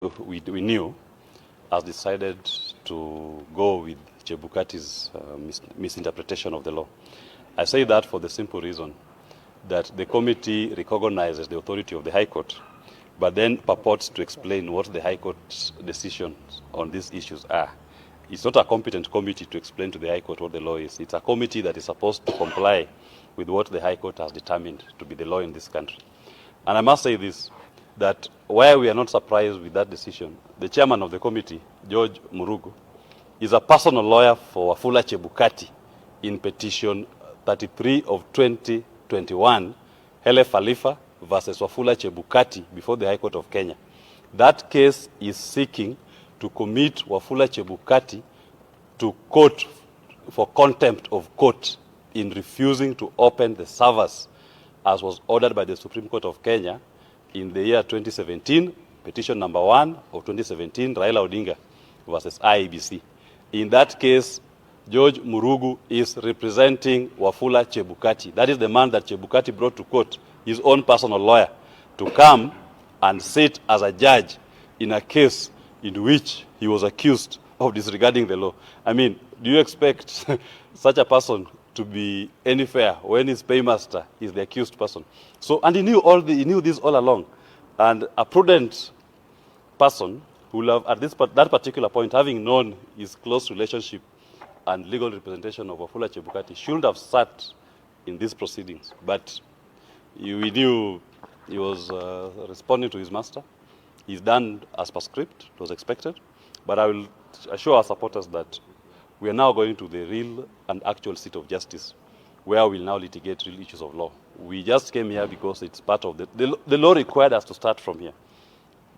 we knew, has decided to go with Chebukati's misinterpretation of the law. I say that for the simple reason that the committee recognizes the authority of the High Court, but then purports to explain what the High Court's decisions on these issues are. It's not a competent committee to explain to the High Court what the law is. It's a committee that is supposed to comply with what the High Court has determined to be the law in this country. And I must say this, that while we are not surprised with that decision, the chairman of the committee, George Murugu, is a personal lawyer for Wafula Chebukati in petition 33 of 2021, Hele Khalifa versus Wafula Chebukati before the High Court of Kenya. That case is seeking to commit Wafula Chebukati to court for contempt of court in refusing to open the servers as was ordered by the Supreme Court of Kenya in the year 2017, petition number 1 of 2017, Raila Odinga versus IEBC. In that case, George Murugu is representing Wafula Chebukati. That is the man that Chebukati brought to court, his own personal lawyer, to come and sit as a judge in a case in which he was accused of disregarding the law. I mean, do you expect such a person to be any fair when his paymaster is the accused person? So, and he knew this all along. And a prudent person who will have, at that particular point, having known his close relationship and legal representation of Wafula Chebukati, shouldn't have sat in these proceedings. But we knew he was responding to his master. He's done as per script, it was expected. But I will assure our supporters that we are now going to the real and actual seat of justice, where we'll now litigate real issues of law. We just came here because it's part of the law required us to start from here.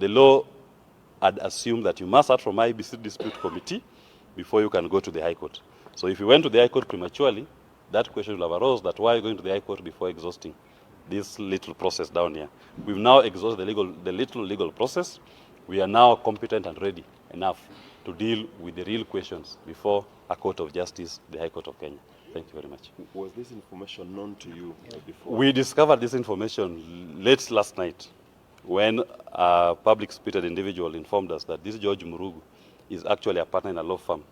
The law had assumed that you must start from IBC Dispute Committee before you can go to the High Court. So if you went to the High Court prematurely, that question will have arose that why are you going to the High Court before exhausting this little process down here? We've now exhausted the little legal process. We are now competent and ready enough to deal with the real questions before a court of justice, the High Court of Kenya. Thank you very much. Was this information known to you before? We discovered this information late last night when a public-spirited individual informed us that this George Murugu is actually a partner in a law firm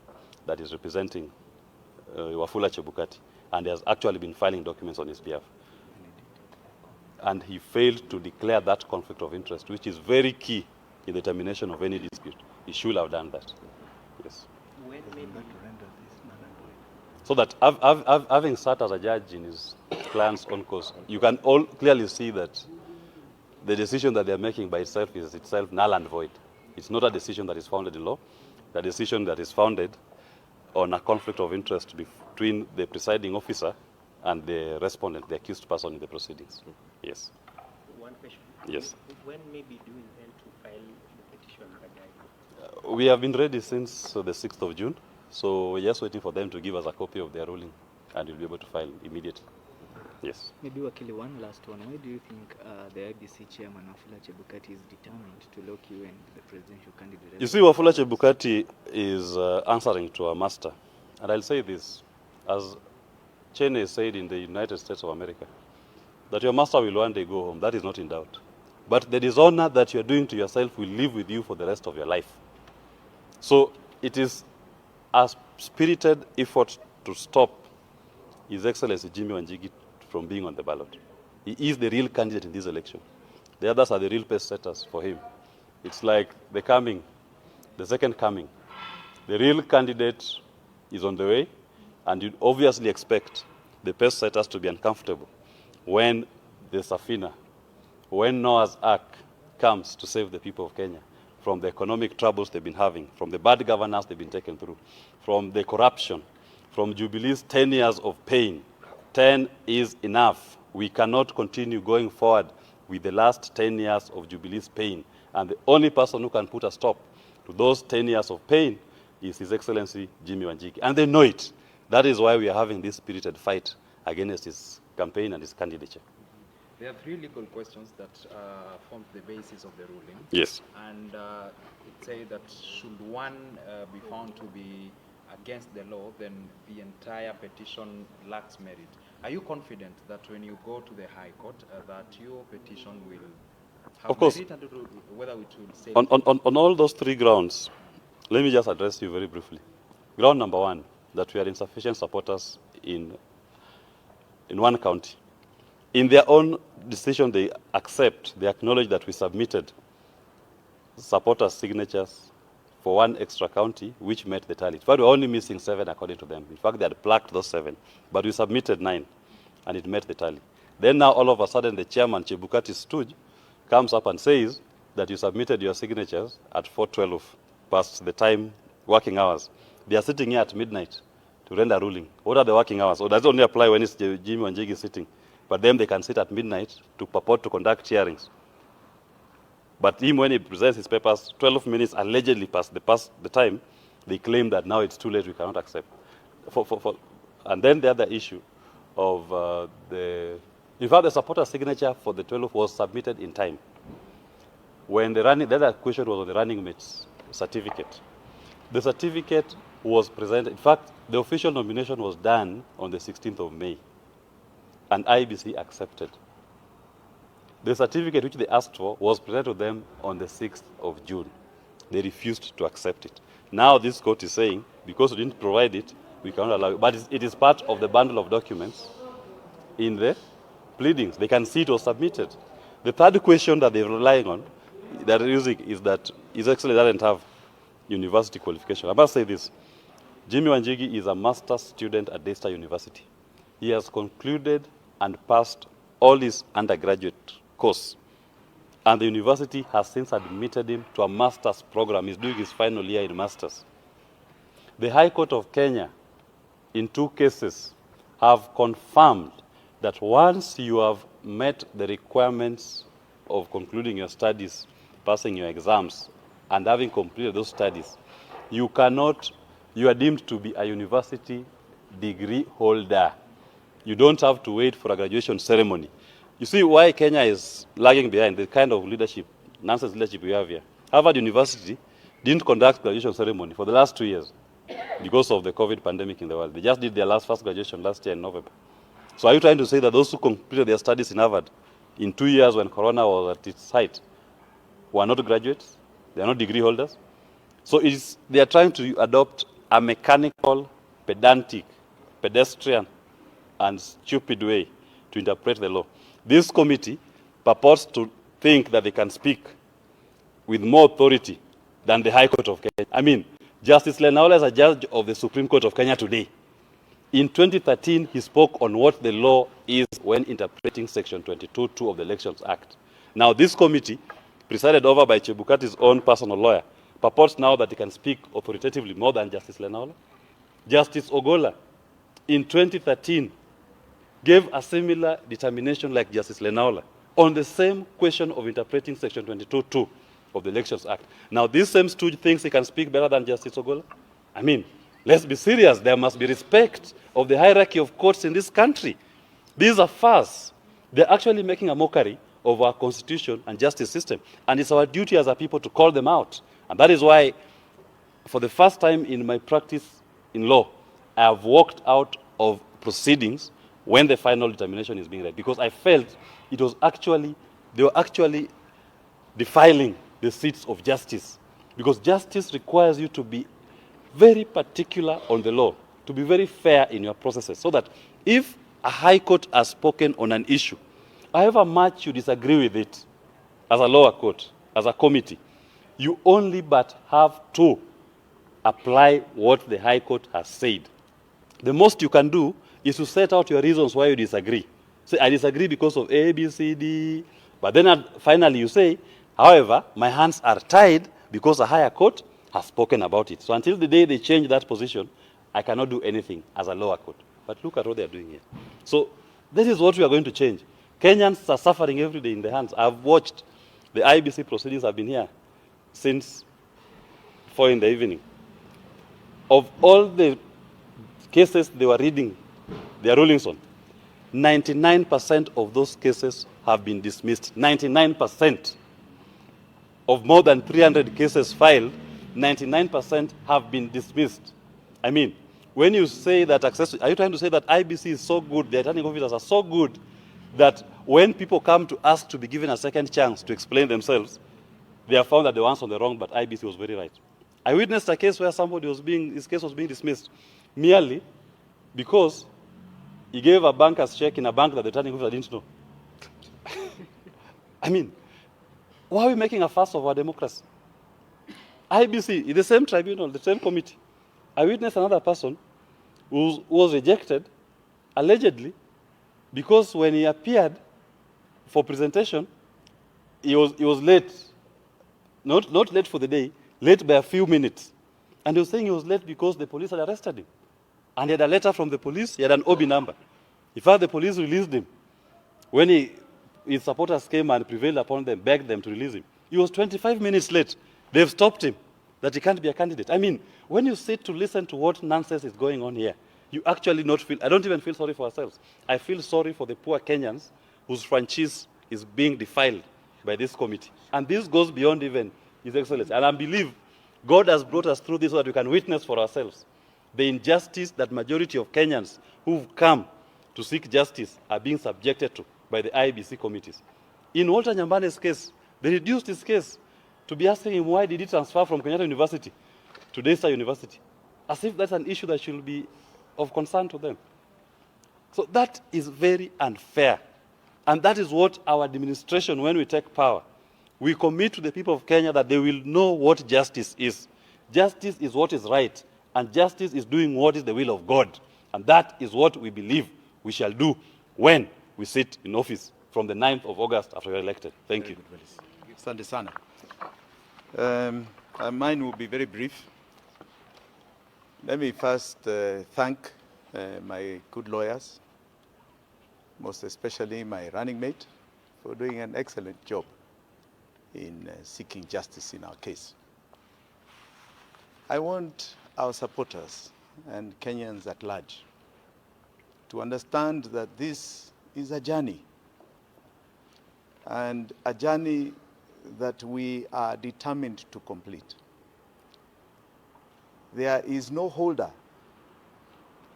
that is representing Wafula Chebukati and has actually been filing documents on his behalf. And he failed to declare that conflict of interest, which is very key in the termination of any dispute. He should have done that. Yes. When maybe so that having sat as a judge in his client's own cause, you can all clearly see that the decision that they're making by itself is itself null and void. It's not a decision that is founded in law. The decision that is founded on a conflict of interest between the presiding officer and the respondent, the accused person in the proceedings. Yes. One question. Yes. When maybe do you intend to file the petition again? We have been ready since the 6th of June, so we're just waiting for them to give us a copy of their ruling, and we'll be able to file immediately. Yes. Maybe Wakili, one last one. Why do you think the IBC chairman Wafula Chebukati is determined to lock you and the presidential candidate? You see, Wafula Chebukati is answering to a master. And I'll say this, as Cheney said in the United States of America, that your master will one day go home. That is not in doubt. But the dishonor that you're doing to yourself will live with you for the rest of your life. So it is a spirited effort to stop His Excellency Jimi Wanjigi from being on the ballot. He is the real candidate in this election. The others are the real pace setters for him. It's like the second coming. The real candidate is on the way, and you'd obviously expect the pace setters to be uncomfortable when the Safina, when Noah's Ark comes to save the people of Kenya from the economic troubles they've been having, from the bad governance they've been taken through, from the corruption, from Jubilee's 10 years of pain. 10 is enough. We cannot continue going forward with the last 10 years of Jubilee's pain. And the only person who can put a stop to those 10 years of pain is His Excellency Jimi Wanjigi. And they know it. That is why we are having this spirited fight against his campaign and his candidature. There are 3 legal questions that form the basis of the ruling. Yes. And it says that should one be found to be against the law, then the entire petition lacks merit. Are you confident that when you go to the High Court, that your petition will Of course. Whether we should say On all those three grounds, let me just address you very briefly. Ground number one, that we are insufficient supporters in one county. In their own decision, they acknowledge that we submitted supporters' signatures for one extra county, which met the tally. In fact, we're only missing 7 according to them. In fact, they had plaqued those 7, but we submitted 9, and it met the tally. Then now, all of a sudden, the chairman, Chebukati Stooge, comes up and says that you submitted your signatures at 4:12 past the time, working hours. They are sitting here at midnight to render ruling. What are the working hours? Or does it only apply when it's Jimi Wanjigi sitting? But then they can sit at midnight to purport to conduct hearings. But him, when he presents his papers, 12 minutes allegedly past the time, they claim that now it's too late, we cannot accept. And then the other issue of in fact, the supporter signature for the 12 was submitted in time. When the other question was on the running mates certificate. The certificate was presented. In fact, the official nomination was done on the 16th of May, and IBC accepted. The certificate which they asked for was presented to them on the 6th of June. They refused to accept it. Now this court is saying, because we didn't provide it, we cannot allow it. But it is part of the bundle of documents in the pleadings. They can see it was submitted. The third question that they're relying on, that they're using, is that His Excellency doesn't have university qualification. I must say this. Jimi Wanjigi is a master's student at Daystar University. He has concluded and passed all his undergraduate course. And the university has since admitted him to a master's program. He's doing his final year in master's. The High Court of Kenya, in 2 cases, have confirmed that once you have met the requirements of concluding your studies, passing your exams, and having completed those studies, you are deemed to be a university degree holder. You don't have to wait for a graduation ceremony. You see why Kenya is lagging behind the kind of leadership, nonsense leadership we have here. Harvard University didn't conduct graduation ceremony for the last 2 years because of the COVID pandemic in the world. They just did their first graduation last year in November. So are you trying to say that those who completed their studies in Harvard in 2 years when Corona was at its height were not graduates? They are not degree holders? So they are trying to adopt a mechanical, pedantic, pedestrian, and stupid way to interpret the law. This committee purports to think that they can speak with more authority than the High Court of Kenya. I mean, Justice Lenaola is a judge of the Supreme Court of Kenya today. In 2013, he spoke on what the law is when interpreting Section 22(2) of the Elections Act. Now, this committee, presided over by Chebukati's own personal lawyer, purports now that he can speak authoritatively more than Justice Lenaola. Justice Ogola, in 2013, gave a similar determination like Justice Lenaola on the same question of interpreting Section 22(2) of the Elections Act. Now, this same stooge thinks he can speak better than Justice Ogola? I mean, let's be serious. There must be respect of the hierarchy of courts in this country. These are farce. They're actually making a mockery of our constitution and justice system. And it's our duty as a people to call them out. And that is why, for the first time in my practice in law, I have walked out of proceedings when the final determination is being read, because I felt they were actually defiling the seats of justice. Because justice requires you to be very particular on the law, to be very fair in your processes, so that if a high court has spoken on an issue, however much you disagree with it, as a lower court, as a committee, you only but have to apply what the high court has said. The most you can do is to set out your reasons why you disagree. Say, I disagree because of A, B, C, D. But then finally you say, however, my hands are tied because a higher court has spoken about it. So until the day they change that position, I cannot do anything as a lower court. But look at what they are doing here. So this is what we are going to change. Kenyans are suffering every day in their hands. I've watched the IBC proceedings. Have been here since 4 in the evening. Of all the cases they were reading their rulings on, 99% of those cases have been dismissed. 99%. Of more than 300 cases filed, 99% have been dismissed. I mean, when you say that are you trying to say that IBC is so good, the returning officers are so good, that when people come to ask to be given a second chance to explain themselves, they have found that the ones on the wrong, but IBC was very right. I witnessed a case where his case was being dismissed merely because he gave a banker's check in a bank that the returning officer didn't know. I mean, why are we making a fuss of our democracy? IBC, in the same tribunal, the same committee, I witnessed another person who was rejected, allegedly, because when he appeared for presentation, he was late. Not late for the day, late by a few minutes. And he was saying he was late because the police had arrested him. And he had a letter from the police, he had an OB number. In fact, the police released him. When his supporters came and prevailed upon them, begged them to release him, he was 25 minutes late. They've stopped him, that he can't be a candidate. I mean, when you sit to listen to what nonsense is going on here, you actually not feel, I don't even feel sorry for ourselves. I feel sorry for the poor Kenyans whose franchise is being defiled by this committee. And this goes beyond even His Excellency. And I believe God has brought us through this so that we can witness for ourselves the injustice that majority of Kenyans who've come to seek justice are being subjected to by the IBC committees. In Walter Nyambane's case, they reduced his case to be asking him why did he transfer from Kenyatta University to Daystar University, as if that's an issue that should be of concern to them. So that is very unfair. And that is what our administration, when we take power, we commit to the people of Kenya that they will know what justice is. Justice is what is right, and justice is doing what is the will of God. And that is what we believe we shall do when we sit in office from the 9th of August after we are elected. Thank you. Asante sana. Mine will be very brief. Let me first thank my good lawyers, most especially my running mate, for doing an excellent job in seeking justice in our case. I want our supporters and Kenyans at large to understand that this is a journey, and a journey that we are determined to complete. There is no holder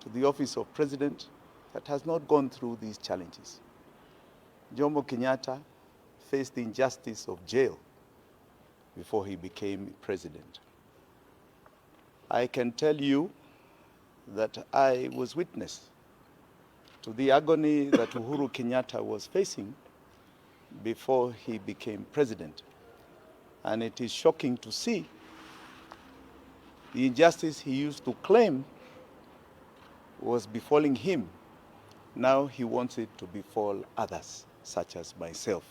to the office of president that has not gone through these challenges. Jomo Kenyatta faced the injustice of jail before he became president. I can tell you that I was witness to the agony that Uhuru Kenyatta was facing before he became president. And it is shocking to see the injustice he used to claim was befalling him. Now he wants it to befall others, such as myself.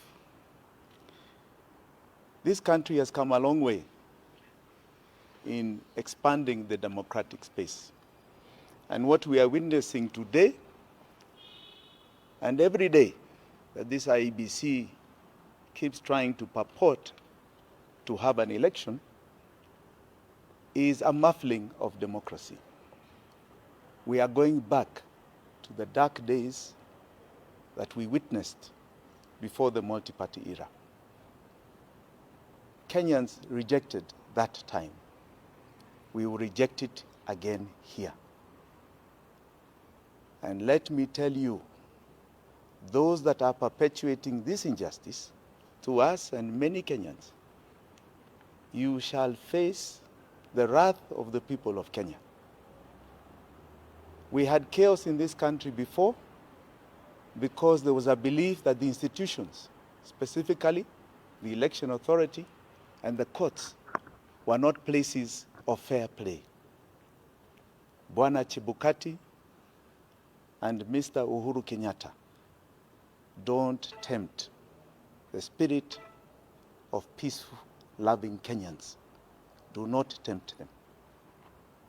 This country has come a long way in expanding the democratic space. And what we are witnessing today and every day, that this IEBC keeps trying to purport to have an election, is a muffling of democracy. We are going back to the dark days that we witnessed before the multi-party era. Kenyans rejected that time. We will reject it again here. And let me tell you, those that are perpetuating this injustice to us and many Kenyans, you shall face the wrath of the people of Kenya. We had chaos in this country before because there was a belief that the institutions, specifically the election authority and the courts, were not places of fair play. Bwana Chebukati and Mr. Uhuru Kenyatta, don't tempt the spirit of peaceful, loving Kenyans. Do not tempt them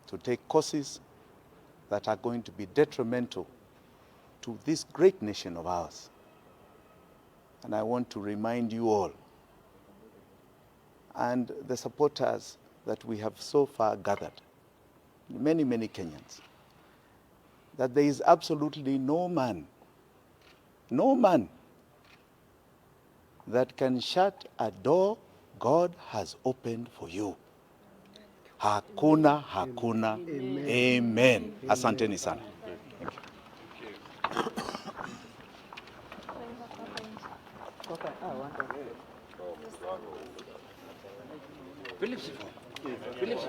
to take courses that are going to be detrimental to this great nation of ours. And I want to remind you all and the supporters that we have so far gathered, many, many Kenyans, that there is absolutely no man that can shut a door God has opened for you. Hakuna. Amen. Asanteni sana. Thank you. Philip.